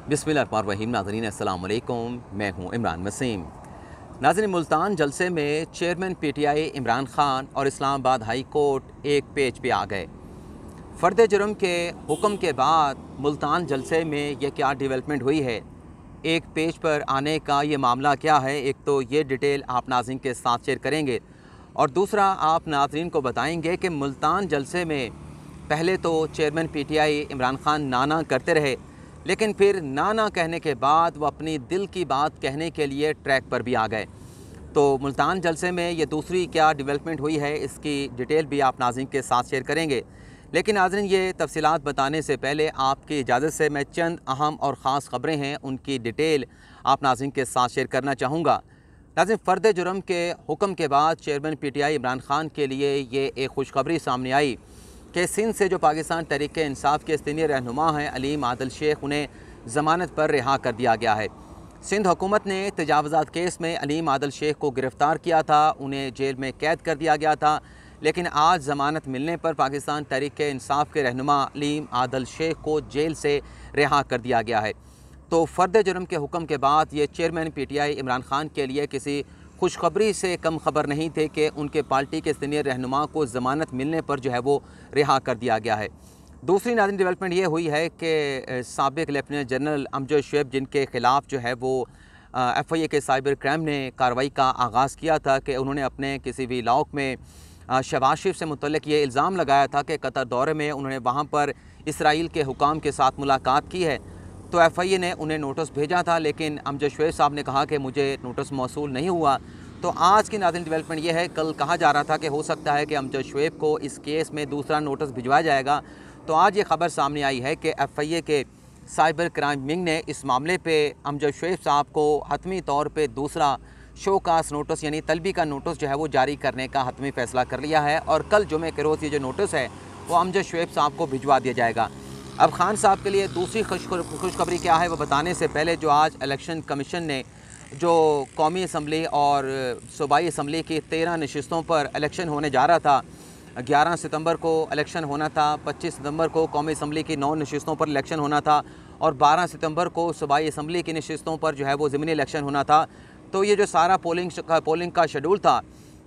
बिस्मिल्लाहिर्रहमानिर्रहीम। नाज़रीन अस्सलाम वालेकुम, मैं हूँ इमरान वसीम। नाज़रीन, मुल्तान जलसे में चेयरमैन पीटीआई इमरान खान और इस्लामाबाद हाई कोर्ट एक पेज पे आ गए। फ़र्द जुर्म के हुक्म के बाद मुल्तान जलसे में ये क्या डेवलपमेंट हुई है, एक पेज पर आने का ये मामला क्या है, एक तो ये डिटेल आप नाज़रीन के साथ शेयर करेंगे और दूसरा आप नाज़रीन को बताएंगे कि मुल्तान जलसे में पहले तो चेयरमैन पीटीआई इमरान खान नाना करते रहे, लेकिन फिर नाना कहने के बाद वो अपनी दिल की बात कहने के लिए ट्रैक पर भी आ गए। तो मुल्तान जलसे में ये दूसरी क्या डेवलपमेंट हुई है, इसकी डिटेल भी आप नाज़रीन के साथ शेयर करेंगे। लेकिन नाज़रीन, ये तफसीलात बताने से पहले आपकी इजाज़त से मैं चंद अहम और ख़ास ख़बरें हैं उनकी डिटेल आप नाज़रीन के साथ शेयर करना चाहूँगा। नाज़रीन, फ़र्द जुर्म के हुक्म के बाद चेयरमैन पीटीआई इमरान खान के लिए ये एक खुशखबरी सामने आई कि सिंध से जो पाकिस्तान तहरीक इंसाफ के सीनियर रहनुमा हैं अलीम आदिल शेख, उन्हें ज़मानत पर रिहा कर दिया गया है। सिंध हुकूमत ने तजावज़ात केस में अलीम आदिल शेख को गिरफ़्तार किया था, उन्हें जेल में कैद कर दिया गया था, लेकिन आज ज़मानत मिलने पर पाकिस्तान तहरीक इंसाफ के रहनुमा अलीम आदिल शेख को जेल से रिहा कर दिया गया है। तो फ़र्द जुर्म के हुक्म के बाद ये चेयरमैन पीटीआई इमरान खान के लिए किसी खुशखबरी से कम खबर नहीं थे कि उनके पार्टी के सीनियर रहनुमा को ज़मानत मिलने पर जो है वो रिहा कर दिया गया है। दूसरी नाज़रीन डेवलपमेंट ये हुई है कि साबिक़ लेफ्टिनेंट जनरल अमजद शुएब, जिनके ख़िलाफ़ जो है वो FIA के साइबर क्राइम ने कार्रवाई का आगाज़ किया था कि उन्होंने अपने किसी व्लॉग में शहबाज शरीफ से मुतल्लिक़ ये इल्ज़ाम लगाया था कि कतर दौरे में उन्होंने वहाँ पर इसराइल के हुकाम के साथ मुलाकात की है। तो FIA ने उन्हें नोटिस भेजा था, लेकिन अमजद शुएब साहब ने कहा कि मुझे नोटिस मौसूल नहीं हुआ। तो आज की नाज़रीन डेवलपमेंट ये है, कल कहा जा रहा था कि हो सकता है कि अमजद शुएब को इस केस में दूसरा नोटिस भिजवाया जाएगा। तो आज ये खबर सामने आई है कि FIA के साइबर क्राइम विंग ने इस मामले पे अमजद शुएब साहब को हतमी तौर पे दूसरा शोकास नोटिस यानी तलबी का नोटिस जो है वो जारी करने का हतमी फ़ैसला कर लिया है और कल जुमे के रोज़ ये जो नोटिस है वो अमजद शुएब साहब को भिजवा दिया जाएगा। अब खान साहब के लिए दूसरी खुशखबरी क्या है वो बताने से पहले, जो आज इलेक्शन कमीशन ने जो कौमी असम्बली और सूबाई असम्बली की 13 नशिस्तों पर इलेक्शन होने जा रहा था, 11 सितंबर को इलेक्शन होना था, 25 सितंबर को कौमी असम्बली की 9 नशिस्तों पर इलेक्शन होना था और 12 सितंबर को सूबाई असम्बली की नशिस्तों पर जो है वो ज़मीनी इलेक्शन होना था। तो ये जो सारा पोलिंग का शेड्यूल था,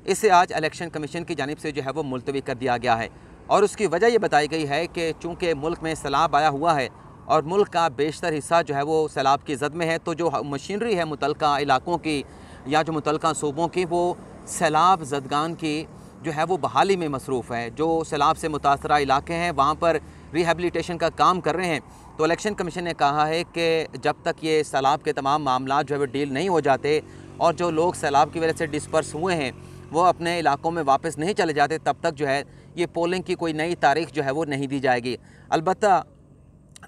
इसे आज इलेक्शन कमीशन की जानिब से जो है वो मुलतवी कर दिया गया है और उसकी वजह ये बताई गई है कि चूँकि मुल्क में सैलाब आया हुआ है और मुल्क का बेशतर हिस्सा जो है वो सैलाब की ज़द में है, तो जो मशीनरी है मुतल्लिका इलाकों की या जो मुतल्लिका सूबों की, वो सैलाब ज़दगान की जो है वो बहाली में मसरूफ़ है। जो सैलाब से मुतासरा इलाके हैं वहाँ पर रिहेबिलिटेशन का काम कर रहे हैं। तो इलेक्शन कमीशन ने कहा है कि जब तक ये सैलाब के तमाम मामला जो है वो डील नहीं हो जाते और जो लोग सैलाब की वजह से डिस्पर्स हुए हैं वो अपने इलाकों में वापस नहीं चले जाते, तब तक जो है ये पोलिंग की कोई नई तारीख जो है वो नहीं दी जाएगी। अलबत्ता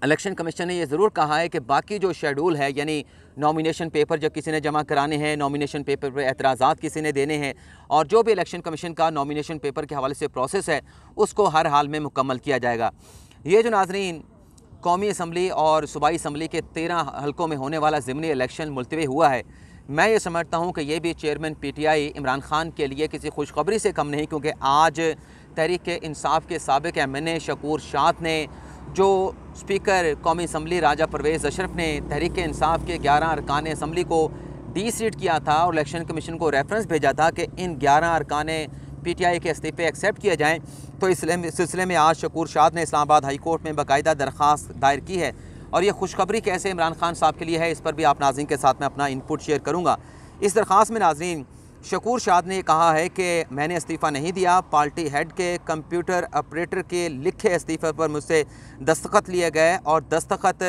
इलेक्शन कमीशन ने यह ज़रूर कहा है कि बाकी जो शेड्यूल है, यानी नॉमिनेशन पेपर जब किसी ने जमा कराने हैं, नॉमिनेशन पेपर पर एतराज़ात किसी ने देने हैं और जो भी इलेक्शन कमीशन का नॉमिनेशन पेपर के हवाले से प्रोसेस है उसको हर हाल में मुकम्मल किया जाएगा। ये जो नाज़रीन कौमी असम्बली और सूबाई असम्बली के 13 हलकों में होने वाला ज़िमनी इलेक्शन मुलतवी हुआ है, मैं ये समझता हूँ कि ये भी चेयरमैन पीटीआई इमरान खान के लिए किसी खुशखबरी से कम नहीं, क्योंकि आज तहरीक इंसाफ के साबिक़ MNA शकूर शाद ने, जो स्पीकर कौमी असम्बली राजा परवेज़ अशरफ ने तहरीक इंसाफ के 11 अरकान असम्बली को डी-सीट किया था और इलेक्शन कमीशन को रेफरेंस भेजा था कि इन 11 अरकान पीटीआई के इस्तीफ़े एक्सेप्ट किए जाएँ। तो इस सिलसिले में आज शकूर शाद ने इस्लामाबाद हाई कोर्ट में बाकायदा दरख्वास्त दायर की है और ये खुशखबरी कैसे इमरान खान साहब के लिए है, इस पर भी आप नाज़रीन के साथ में अपना इनपुट शेयर करूँगा। इस दरख्वास्त में नाज़रीन शकूर शाद ने कहा है कि मैंने इस्तीफ़ा नहीं दिया, पार्टी हेड के कंप्यूटर ऑपरेटर के लिखे इस्तीफ़े पर मुझसे दस्तखत लिए गए और दस्तखत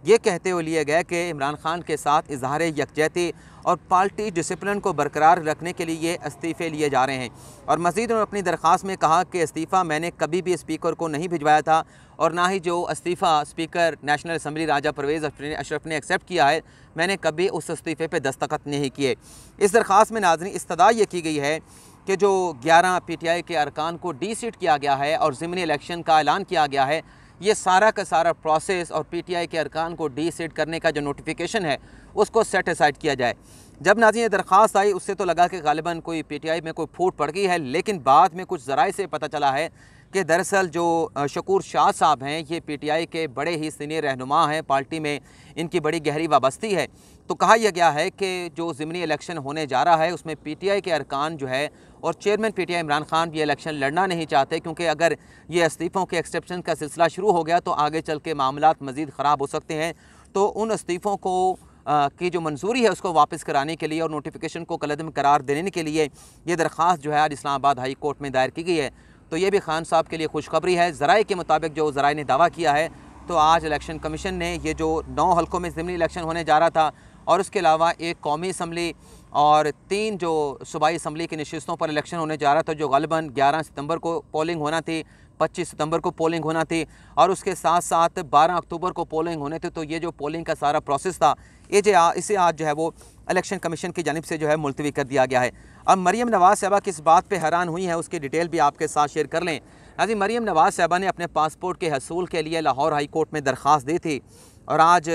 ये कहते हुए लिए गए कि इमरान खान के साथ इजहार यकजहती और पार्टी डिसिप्लिन को बरकरार रखने के लिए ये इस्तीफ़े लिए जा रहे हैं। और मज़ीद उन्होंने अपनी दरख्वास्त में कहा कि इस्तीफ़ा मैंने कभी भी स्पीकर को नहीं भिजवाया था और ना ही जो इस्तीफ़ा स्पीकर नेशनल असम्बली राजा परवेज़ अशरफ ने एक्सेप्ट किया है, मैंने कभी उस इस्तीफ़े पे दस्तखत नहीं किए। इस दरख्वास्त में नाज़रीन इस्तदा ये की गई है कि जो 11 पीटीआई के अरकान को डी-सीट किया गया है और ज़िमनी इलेक्शन का ऐलान किया गया है, ये सारा का सारा प्रोसेस और पीटीआई के अरकान को डी-सीट करने का जो नोटिफिकेशन है उसको सेट असाइड किया जाए। जब नाज़रीन ये दरख्वास्त आई उससे तो लगा कि गालिबन कोई पीटीआई में कोई फूट पड़ गई है, लेकिन बाद में कुछ ज़राए से पता चला है कि दरअसल जो शकूर शाह साहब हैं ये पीटीआई के बड़े ही सीनियर रहनुमा हैं, पार्टी में इनकी बड़ी गहरी वाबस्ती है। तो कहा यह गया है कि जो ज़िमनी इलेक्शन होने जा रहा है उसमें पीटीआई के अरकान जो है और चेयरमैन पीटीआई इमरान खान भी इलेक्शन लड़ना नहीं चाहते, क्योंकि अगर ये इस्तीफ़ों के एक्सेप्शन का सिलसिला शुरू हो गया तो आगे चल के मामलात मज़ीद ख़राब हो सकते हैं। तो उन इस्तीफ़ों को की जो मंजूरी है उसको वापस कराने के लिए और नोटिफिकेशन को कलअदम करार देने के लिए ये दरख्वास्त जो है आज इस्लामाबाद हाई कोर्ट में दायर की गई है। तो ये भी खान साहब के लिए खुशखबरी है। ज़राए के मुताबिक जो ज़राए ने दावा किया है तो आज इलेक्शन कमीशन ने ये जो 9 हल्कों में ज़िमनी इलेक्शन होने जा रहा था और उसके अलावा एक कौमी असम्बली और 3 जो सूबाई असम्बली की नशिस्तों पर इलेक्शन होने जा रहा था, जो ग़ालिबन 11 सितंबर को पोलिंग होना थी, 25 सितंबर को पोलिंग होना थी और उसके साथ साथ 12 अक्टूबर को पोलिंग होने थे। तो ये जो पोलिंग का सारा प्रोसेस था इसे आज जो है वो इलेक्शन कमीशन की जानिब से जो है मुलतवी कर दिया गया है। अब मरीम नवाज़ साहबा किस बात पे हैरान हुई हैं उसकी डिटेल भी आपके साथ शेयर कर लें। नाज़रीन, मरीम नवाज़ साहबा ने अपने पासपोर्ट के हसूल के लिए लाहौर हाई कोर्ट में दरख्वास्त दी थी और आज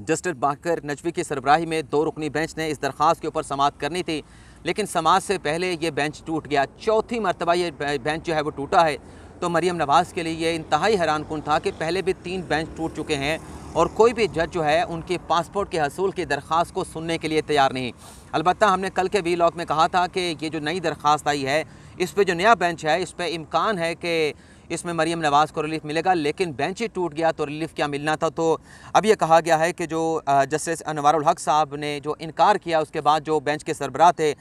जस्टिस बाकर नजवी की सरबराही में 2 रुकनी बेंच ने इस दरख्वास्त के ऊपर समाअत करनी थी, लेकिन समाअत से पहले ये बेंच टूट गया। चौथी मरतबा ये बेंच जो है वो टूटा है। तो मरीम नवाज़ के लिए ये इंतहाई हैरान कुन था कि पहले भी 3 बेंच टूट चुके हैं और कोई भी जज जो है उनके पासपोर्ट के हसूल की दरख्वास्त को सुनने के लिए तैयार नहीं। अलबत्ता हमने कल के वीलॉग में कहा था कि ये जो नई दरख्वास्त आई है इस पर जो नया बेंच है इस पर इम्कान है कि इसमें मरीम नवाज़ को रिलीफ मिलेगा, लेकिन बेंच ही टूट गया तो रिलीफ क्या मिलना था। तो अब ये कहा गया है कि जो जस्टिस अनवारुल हक साहब ने जो इनकार किया उसके बाद जो बेंच के सरबराह थे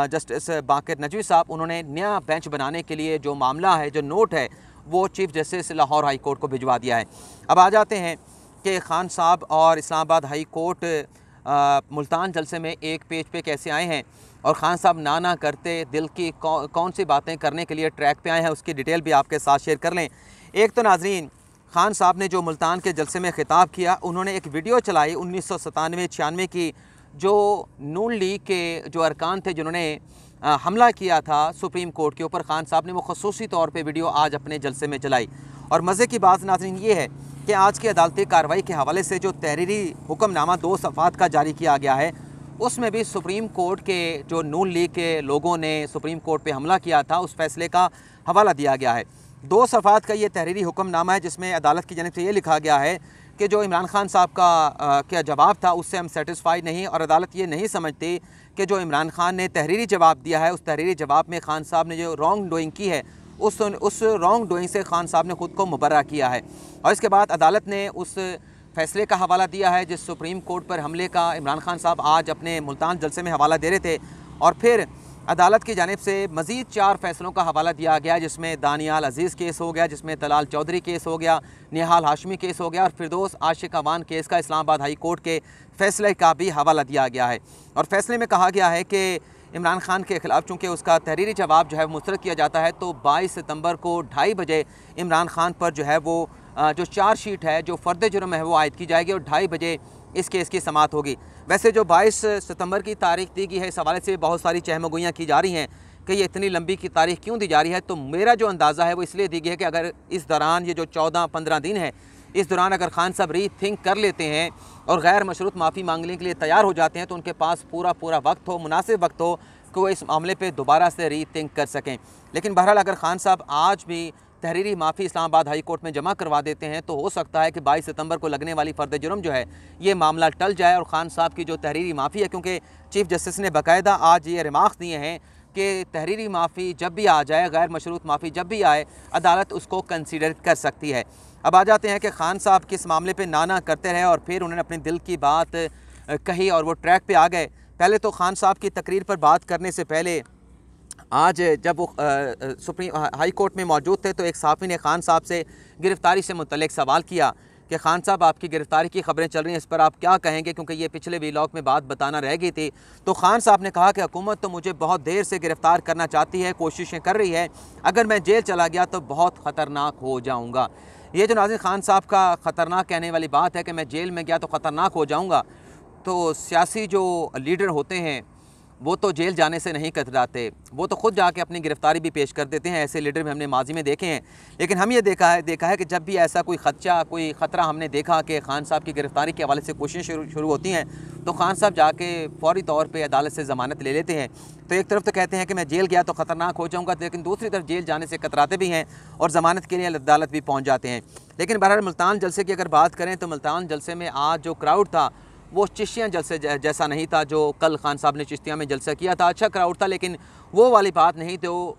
जस्टिस बाकर नजवी साहब, उन्होंने नया बेंच बनाने के लिए जो मामला है, जो नोट है, वो chief justice Lahore high court को भिजवा दिया है। अब आ जाते हैं कि खान साहब और इस्लामाबाद हाई कोर्ट मुल्तान जलसे में एक पेज पे कैसे आए हैं और ख़ान साहब ना करते दिल की कौन सी बातें करने के लिए ट्रैक पे आए हैं उसकी डिटेल भी आपके साथ शेयर कर लें। एक तो नाजरीन, खान साहब ने जो मुल्तान के जलसे में ख़िताब किया, उन्होंने एक वीडियो चलाई 1997-96 की, जो नून लीग के जो अरकान थे जिन्होंने हमला किया था सुप्रीम कोर्ट के ऊपर, खान साहब ने वो खसूसी तौर पर वीडियो आज अपने जलसे में चलाई। और मज़े की बात नाजरीन ये है कि आज की अदालती कार्रवाई के हवाले से जो तहरीरी हुक्मनामा 2 सफ़ात का जारी किया गया है उसमें भी सुप्रीम कोर्ट के जो नून लीग के लोगों ने सुप्रीम कोर्ट पे हमला किया था उस फैसले का हवाला दिया गया है। 2 सफ़ात का ये तहरीरी हुक्मनामा है जिसमें अदालत की जानिब से ये लिखा गया है कि जो इमरान खान साहब का क्या जवाब था उससे हम सेटिस्फाइड नहीं, और अदालत ये नहीं समझती कि जो इमरान खान ने तहरीरी जवाब दिया है उस तहरीरी जवाब में खान साहब ने जो रॉन्ग डूइंग की है उस रॉन्ग डूइंग से खान साहब ने ख़ुद को मुबर्रा किया है। और इसके बाद अदालत ने उस फैसले का हवाला दिया है जिस सुप्रीम कोर्ट पर हमले का इमरान खान साहब आज अपने मुल्तान जलसे में हवाला दे रहे थे, और फिर अदालत की जानिब से मज़ीद 4 फैसलों का हवाला दिया गया जिसमें दानियाल अजीज़ केस हो गया, जिसमें तलाल चौधरी केस हो गया, निहाल हाशमी केस हो गया और फिरदौस आशिक अवान केस का इस्लामाबाद हाई कोर्ट के फैसले का भी हवाला दिया गया है। और फैसले में कहा गया है कि इमरान खान के ख़िलाफ़ चूँकि उसका तहरीरी जवाब जो है मुस्तरद किया जाता है तो 22 सितंबर को 2:30 बजे इमरान खान पर जो है वो जो चार्जशीट है, जो फ़र्द जुर्म है वो आयद की जाएगी और 2:30 बजे इस केस की समाअत होगी। वैसे जो 22 सितंबर की तारीख दी गई है इस हवाले से बहुत सारी चहमगोइयाँ की जा रही हैं कि ये इतनी लंबी की तारीख क्यों दी जा रही है। तो मेरा जो अंदाज़ा है वो इसलिए दी गई है कि अगर इस दौरान ये जो 14-15 दिन है इस दौरान अगर खान साहब री थिंक कर लेते हैं और गैर मशरूत माफ़ी मांगने के लिए तैयार हो जाते हैं तो उनके पास पूरा वक्त हो, मुनासिब वक्त हो कि वो इस मामले पे दोबारा से री थिंक कर सकें। लेकिन बहरहाल अगर खान साहब आज भी तहरीरी माफ़ी इस्लामाबाद हाई कोर्ट में जमा करवा देते हैं तो हो सकता है कि 22 सितंबर को लगने वाली फ़र्द जुर्म जो है ये मामला टल जाए और खान साहब की जो तहरीरी माफ़ी है, क्योंकि चीफ़ जस्टिस ने बाकायदा आज ये रिमार्क्स दिए हैं कि तहरीरी माफ़ी जब भी आ जाए, गैर मशरूत माफ़ी जब भी आए, अदालत उसको कंसीडर कर सकती है। अब आ जाते हैं कि खान साहब किस मामले पर ना करते रहे और फिर उन्होंने अपने दिल की बात कही और वो ट्रैक पर आ गए। पहले तो खान साहब की तकरीर पर बात करने से पहले आज जब वो सुप्रीम हाई कोर्ट में मौजूद थे तो एक सहाफ़ी ने खान साहब से गिरफ़्तारी से मुतल्लिक सवाल किया कि खान साहब आपकी गिरफ़्तारी की खबरें चल रही हैं, इस पर आप क्या कहेंगे, क्योंकि ये पिछले वीलॉग में बात बताना रह गई थी। तो खान साहब ने कहा कि हुकूमत तो मुझे बहुत देर से गिरफ़्तार करना चाहती है, कोशिशें कर रही है, अगर मैं जेल चला गया तो बहुत ख़तरनाक हो जाऊँगा। ये जो नाज़रीन खान साहब का ख़तरनाक कहने वाली बात है कि मैं जेल में गया तो ख़तरनाक हो जाऊँगा, तो सियासी जो लीडर होते हैं वो तो जेल जाने से नहीं कतराते, वो तो खुद जाके अपनी गिरफ्तारी भी पेश कर देते हैं। ऐसे लीडर भी हमने माजी में देखे हैं। लेकिन हम ये देखा है कि जब भी ऐसा कोई ख़तरा हमने देखा कि खान साहब की गिरफ्तारी के हवाले से कोशिशें शुरू होती हैं, तो खान साहब जाके फ़ौरी तौर पे अदालत से ज़मानत ले लेते हैं। तो एक तरफ तो कहते हैं कि मैं जेल गया तो ख़तरनाक हो जाऊँगा, लेकिन दूसरी तरफ जेल जाने से कतराते भी हैं और ज़मानत के लिए अदालत भी पहुँच जाते हैं। लेकिन बहरहाल मुल्तान जलसे की अगर बात करें तो मुल्तान जलसे में आज जो क्राउड था वो चिश्तियाँ जलसे जैसा नहीं था जो कल खान साहब ने चिश्तियाँ में जलसा किया था। अच्छा क्राउड था, लेकिन वो वाली बात नहीं तो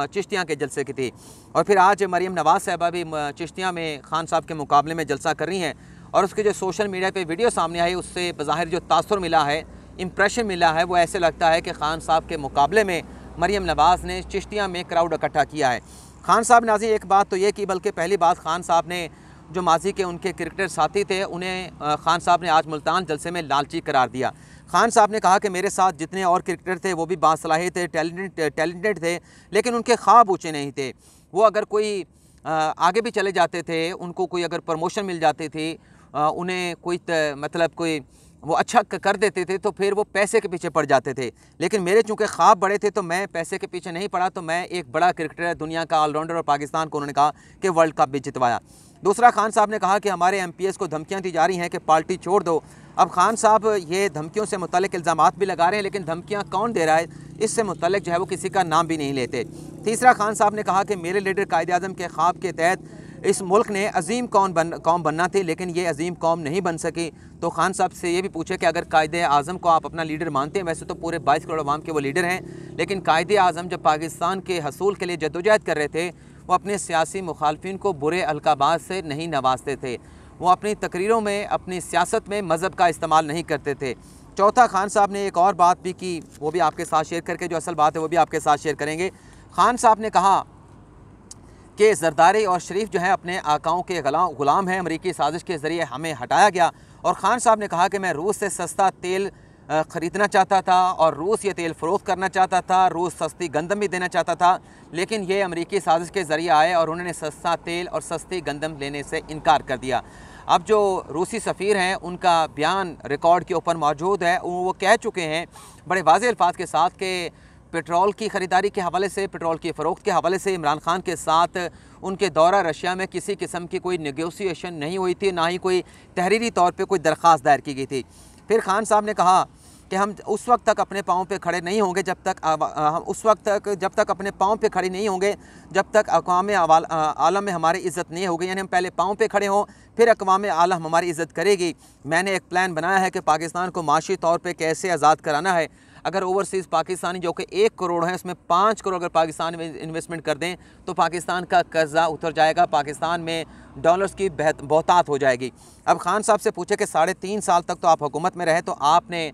चिश्तियाँ के जलसे की थी। और फिर आज मरीम नवाज़ साहबा भी चिश्तियाँ में खान साहब के मुकाबले में जलसा कर रही हैं, और उसके जो सोशल मीडिया पे वीडियो सामने आई उससे बज़ाहिर जो तासुर मिला है, इम्प्रेशन मिला है, वो ऐसे लगता है कि खान साहब के मुकाबले में मरीम नवाज़ ने चिश्तियाँ में क्राउड इकट्ठा किया है। खान साहब ने आज एक बात तो ये की, बल्कि पहली बात खान साहब ने जो माजी के उनके क्रिकेटर साथी थे उन्हें खान साहब ने आज मुल्तान जलसे में लालची करार दिया। खान साहब ने कहा कि मेरे साथ जितने और क्रिकेटर थे वो भी बासलाहियत थे, टैलेंटेड थे, लेकिन उनके ख्वाब ऊँचे नहीं थे। वो अगर कोई आगे भी चले जाते थे, उनको कोई अगर प्रमोशन मिल जाती थी, उन्हें कोई मतलब कोई वो अच्छा कर देते थे, तो फिर वो पैसे के पीछे पड़ जाते थे। लेकिन मेरे चूँकि ख्वाब बड़े थे तो मैं पैसे के पीछे नहीं पड़ा, तो मैं एक बड़ा क्रिकेटर है, दुनिया का ऑलराउंडर, और पाकिस्तान को उन्होंने कहा कि वर्ल्ड कप भी जितवाया। दूसरा, खान साहब ने कहा कि हमारे MPs को धमकियाँ दी जा रही हैं कि पार्टी छोड़ दो। अब खान साहब ये धमकियों से मुतल्लिक इल्ज़ामात भी लगा रहे हैं, लेकिन धमकियाँ कौन दे रहा है इससे मुतल्लिक जो है वो किसी का नाम भी नहीं लेते। तीसरा, खान साहब ने कहा कि मेरे लीडर कायद-ए-आज़म के ख्वाब के तहत इस मुल्क ने अजीम कौम बनना थी, लेकिन ये अजीम कौम नहीं बन सकी। तो खान साहब से ये भी पूछे कि अगर कायद-ए-आज़म को आप अपना लीडर मानते हैं, वैसे तो पूरे 22 करोड़ अवाम के वो लीडर हैं, लेकिन कायद-ए-आज़म जब पाकिस्तान के हसूल के लिए जद्दोजहद कर रहे थे, वो अपने सियासी मुखालफिन को बुरे अलकाबात से नहीं नवाजते थे। वो अपनी तकरीरों में, अपनी सियासत में मज़हब का इस्तेमाल नहीं करते थे। चौथा, खान साहब ने एक और बात भी की, वो भी आपके साथ शेयर करके, जो असल बात है वो भी आपके साथ शेयर करेंगे। खान साहब ने कहा कि जरदारी और शरीफ जो है अपने आकाओं के ग़ुलाम हैं, अमरीकी साजिश के ज़रिए हमें हटाया गया। और ख़ान साहब ने कहा कि मैं रूस से सस्ता तेल ख़रीदना चाहता था और रूस ये तेल फ़रोख्त करना चाहता था, रूस सस्ती गंदम भी देना चाहता था, लेकिन ये अमरीकी साजिश के ज़रिए आए और उन्होंने सस्ता तेल और सस्ती गंदम लेने से इनकार कर दिया। अब जो रूसी सफ़ीर हैं उनका बयान रिकॉर्ड के ऊपर मौजूद है, वो कह चुके हैं बड़े वाज़ेह अल्फाज के साथ कि पेट्रोल की ख़रीदारी के हवाले से, पेट्रोल की फ़रोख्त के हवाले से इमरान खान के साथ उनके दौरा रशिया में किसी किस्म की कोई नेगोशिएशन नहीं हुई थी, ना ही कोई तहरीरी तौर पे कोई दरख्वास्त दायर की गई थी। फिर खान साहब ने कहा कि हम उस वक्त तक अपने पाँव पे खड़े नहीं होंगे जब तक अपने पाँव पे खड़े नहीं होंगे जब तक अक़वाम आलम में हमारी इज़्ज़त नहीं होगी। यानी हम पहले पाँव पे खड़े हों, फिर अक़वाम आलम हमारी इज़्ज़त करेगी। मैंने एक प्लान बनाया है कि पाकिस्तान को माशी तौर पे कैसे आज़ाद कराना है। अगर ओवरसीज़ पाकिस्तानी जो कि 1 करोड़ है, उसमें 5 करोड़ अगर पाकिस्तान में इन्वेस्टमेंट कर दें तो पाकिस्तान का कर्जा उतर जाएगा, पाकिस्तान में डॉलर्स की बहुतात हो जाएगी। अब खान साहब से पूछे कि 3.5 साल तक तो आप हुकूमत में रहे, तो आपने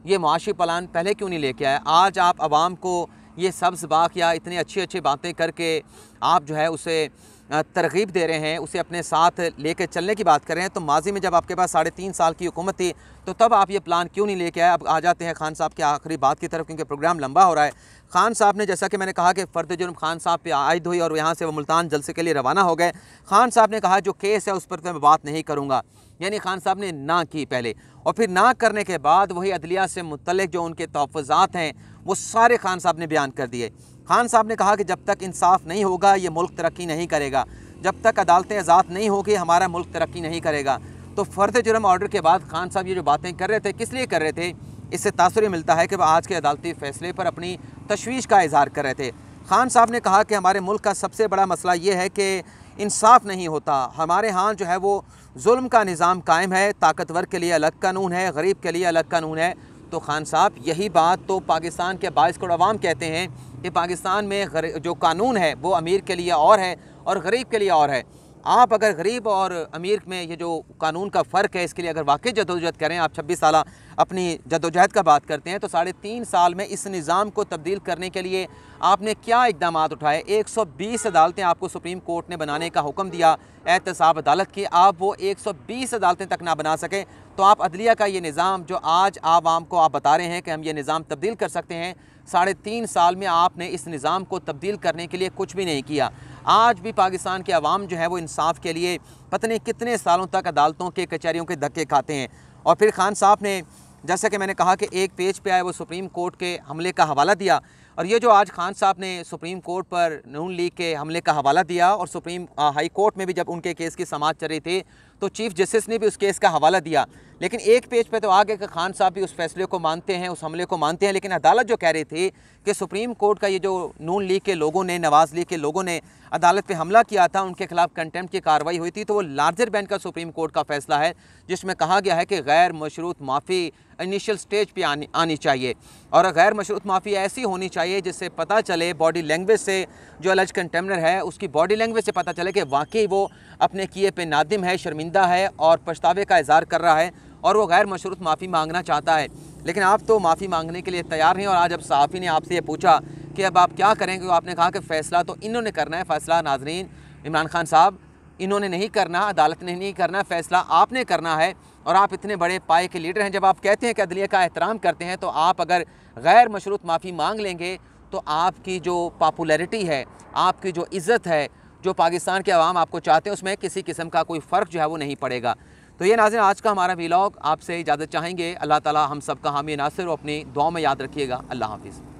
ये मुआशी प्लान पहले क्यों नहीं लेके आए? आज आप आवाम को ये सब्ज़ बाग या इतनी अच्छी अच्छी बातें करके आप जो है उसे तरगीब दे रहे हैं, उसे अपने साथ लेके चलने की बात कर रहे हैं। तो माजी में जब आपके पास 3.5 साल की हुकूमत थी तो तब आप ये प्लान क्यों नहीं लेके आए? अब आ जाते हैं खान साहब की आखिरी बात की तरफ, क्योंकि प्रोग्राम लंबा हो रहा है। खान साहब ने, जैसा कि मैंने कहा कि फ़र्द जुर्म खान साहब पे आयद हुई और यहाँ से वो मुल्तान जलसे के लिए रवाना हो गए। खान साहब ने कहा जो केस है उस पर तो मैं बात नहीं करूँगा, यानी खान साहब ने ना की पहले, और फिर ना करने के बाद वही अदलिया से मुतल्लिक़ जो उनके तहफ़्फ़ुज़ात हैं वो सारे खान साहब ने बयान कर दिए। खान साहब ने कहा कि जब तक इंसाफ नहीं होगा ये मुल्क तरक्की नहीं करेगा, जब तक अदालतें आज़ाद नहीं होगी हमारा मुल्क तरक्की नहीं करेगा। तो फ़र्द जुर्म ऑर्डर के बाद खान साहब ये जो बातें कर रहे थे, किस लिए कर रहे थे? इससे तासुर मिलता है कि वह आज के अदालती फ़ैसले पर अपनी तशवीश का इज़हार कर रहे थे। खान साहब ने कहा कि हमारे मुल्क का सबसे बड़ा मसला ये है कि इंसाफ नहीं होता, हमारे यहाँ जो है वो जुल्म का निज़ाम कायम है, ताकतवर के लिए अलग कानून है, गरीब के लिए अलग कानून है। तो खान साहब यही बात तो पाकिस्तान के 22 करोड़ अवाम कहते हैं कि पाकिस्तान में जो कानून है वो अमीर के लिए और है और गरीब के लिए और है। आप अगर गरीब और अमीर में ये जो कानून का फ़र्क है इसके लिए अगर वाकई जदोजहद करें, आप 26 साल अपनी जदोजहद का बात करते हैं, तो 3.5 साल में इस निज़ाम को तब्दील करने के लिए आपने क्या इक़दाम उठाए? 120 अदालतें आपको सुप्रीम कोर्ट ने बनाने का हुक्म दिया, एहतसाब अदालत की, आप वो 120 अदालतें तक ना बना सकें, तो आप अदलिया का ये निज़ाम जो आज आवाम को आप बता रहे हैं कि हम ये निज़ाम तब्दील कर सकते हैं, 3.5 साल में आपने इस निज़ाम को तब्दील करने के लिए कुछ भी नहीं किया। आज भी पाकिस्तान के अवाम जो है वो इंसाफ के लिए पता नहीं कितने सालों तक अदालतों के कचहरियों के धक्के खाते हैं। और फिर खान साहब ने जैसा कि मैंने कहा कि एक पेज पे आए वो सुप्रीम कोर्ट के हमले का हवाला दिया, और ये जो आज खान साहब ने सुप्रीम कोर्ट पर नून लीग के हमले का हवाला दिया, और सुप्रीम हाई कोर्ट में भी जब उनके केस की समाअत चल रही थी तो चीफ जस्टिस ने भी उस केस का हवाला दिया, लेकिन एक पेज पे तो आ गया कि खान साहब भी उस फैसले को मानते हैं, उस हमले को मानते हैं, लेकिन अदालत जो कह रही थी कि सुप्रीम कोर्ट का ये जो नून लीग के लोगों ने, नवाज़ लीग के लोगों ने अदालत पे हमला किया था, उनके खिलाफ कंटेम्प्ट की कार्रवाई हुई थी, तो वो लार्जर बेंच का सुप्रीम कोर्ट का फैसला है जिसमें कहा गया है कि गैर मशरूत माफ़ी इनिशियल स्टेज पे आनी चाहिए, और गैर मशरूत माफ़ी ऐसी होनी चाहिए जिससे पता चले बॉडी लैंग्वेज से, जो अलज कंटेमनर है उसकी बॉडी लैंग्वेज से पता चले कि वाकई वो अपने किए पे नादिम है, शर्मिंदा है और पछतावे का इज़हार कर रहा है और वो गैर मशरूत माफ़ी मांगना चाहता है। लेकिन आप तो माफ़ी मांगने के लिए तैयार हैं, और आज जब सहाफ़ी ने आपसे ये पूछा कि अब आप क्या करेंगे, तो आपने कहा कि फ़ैसला तो इन्होंने करना है। फ़ैसला नाज़रीन, इमरान खान साहब इन्होंने नहीं करना, अदालत ने नहीं करना, फ़ैसला आपने करना है, और आप इतने बड़े पाए के लीडर हैं। जब आप कहते हैं कि अदलिया का एहतराम करते हैं, तो आप अगर गैर मशरूत माफ़ी मांग लेंगे तो आपकी जो पॉपुलैरिटी है, आपकी जो इज़्ज़त है, जो पाकिस्तान के अवाम आपको चाहते हैं, उसमें किसी किस्म का कोई फ़र्क जो है वो नहीं पड़ेगा। तो ये नाज़रीन आज का हमारा व्लॉग, आपसे इजाज़त चाहेंगे। अल्लाह ताला हम सब का हामी नासिर, अपनी दुआ में याद रखिएगा। अल्लाह हाफ़िज़।